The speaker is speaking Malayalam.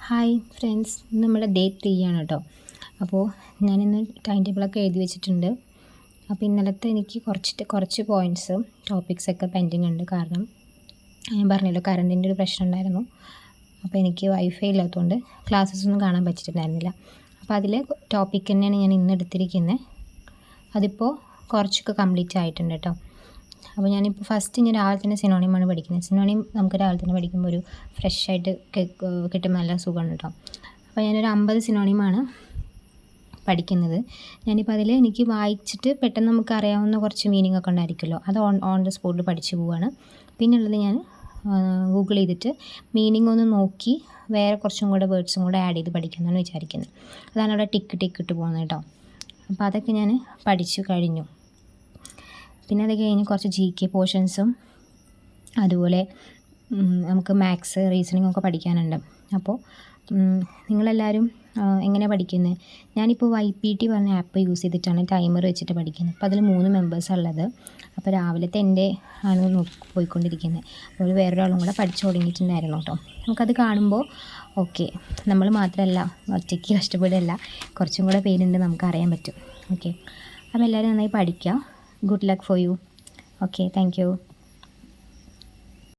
ഹായ് ഫ്രണ്ട്സ്, നമ്മുടെ ഡേ 3 ആണ് കേട്ടോ. അപ്പോൾ ഞാനിന്ന് ടൈം ടേബിളൊക്കെ എഴുതി വെച്ചിട്ടുണ്ട്. അപ്പോൾ ഇന്നലത്തെ എനിക്ക് കുറച്ച് പോയിൻറ്റ്സ് ടോപ്പിക്സൊക്കെ പെൻഡിങ് ഉണ്ട്. കാരണം ഞാൻ പറഞ്ഞല്ലോ, കറണ്ടിൻ്റെ ഒരു പ്രശ്നം ഉണ്ടായിരുന്നു. അപ്പോൾ എനിക്ക് വൈഫൈ ഇല്ലാത്തതുകൊണ്ട് ക്ലാസ്സസ് ഒന്നും കാണാൻ പറ്റിയിട്ടുണ്ടായിരുന്നില്ല. അപ്പോൾ അതിലെ ടോപ്പിക് തന്നെയാണ് ഞാൻ ഇന്ന് എടുത്തിരിക്കുന്നത്. അതിപ്പോൾ കുറച്ചൊക്കെ കംപ്ലീറ്റ് ആയിട്ടുണ്ട് കേട്ടോ. അപ്പോൾ ഞാനിപ്പോൾ ഫസ്റ്റ് ഞാൻ രാവിലെ തന്നെ സിനോണിമാണ് പഠിക്കുന്നത്. സിനോണിം നമുക്ക് രാവിലെ തന്നെ പഠിക്കുമ്പോൾ ഒരു ഫ്രഷ് ആയിട്ട് കിട്ടുമ്പോൾ നല്ല സുഖമാണ് കേട്ടോ. അപ്പോൾ ഞാനൊരു 50 സിനോണിമാണ് പഠിക്കുന്നത്. ഞാനിപ്പോൾ അതിൽ എനിക്ക് വായിച്ചിട്ട് പെട്ടെന്ന് നമുക്ക് അറിയാവുന്ന കുറച്ച് മീനിങ് ഒക്കെ ഉണ്ടായിരിക്കുമല്ലോ, അത് ഓൺ ദ സ്പോട്ടിൽ പഠിച്ചു പോവുകയാണ്. പിന്നെയുള്ളത് ഞാൻ ഗൂഗിൾ ചെയ്തിട്ട് മീനിങ് ഒന്ന് നോക്കി വേറെ കുറച്ചും കൂടെ വേർഡ്സും കൂടെ ആഡ് ചെയ്ത് പഠിക്കാമെന്നാണ് വിചാരിക്കുന്നത്. അതാണ് അവിടെ ടിക്ക് ഇട്ട് പോകുന്നത് കേട്ടോ. അപ്പോൾ അതൊക്കെ ഞാൻ പഠിച്ചു കഴിഞ്ഞു. പിന്നെ അത് കഴിഞ്ഞ് കുറച്ച് GK പോർഷൻസും അതുപോലെ നമുക്ക് മാത്സ്, റീസണിങ് ഒക്കെ പഠിക്കാനുണ്ട്. അപ്പോൾ നിങ്ങളെല്ലാവരും എങ്ങനെ പഠിക്കുന്നത്? ഞാനിപ്പോൾ YPT പറഞ്ഞ ആപ്പ് യൂസ് ചെയ്തിട്ടാണ് ടൈമർ വെച്ചിട്ട് പഠിക്കുന്നത്. അപ്പോൾ അതിൽ 3 മെമ്പേഴ്സാണ് ഉള്ളത്. അപ്പോൾ രാവിലത്തെ എൻ്റെ ആണ് പോയിക്കൊണ്ടിരിക്കുന്നത്. അപ്പോൾ വേറൊരാളും കൂടെ പഠിച്ചു തുടങ്ങിയിട്ടുണ്ടായിരുന്നു കേട്ടോ. നമുക്കത് കാണുമ്പോൾ ഓക്കെ, നമ്മൾ മാത്രമല്ല ഒറ്റയ്ക്ക് കഷ്ടപ്പെടുകയല്ല, കുറച്ചും കൂടെ പേരുണ്ട്, നമുക്കറിയാൻ പറ്റും. ഓക്കെ, അപ്പോൾ എല്ലാവരും നന്നായി പഠിക്കുക. Good luck for you. Okay, thank you.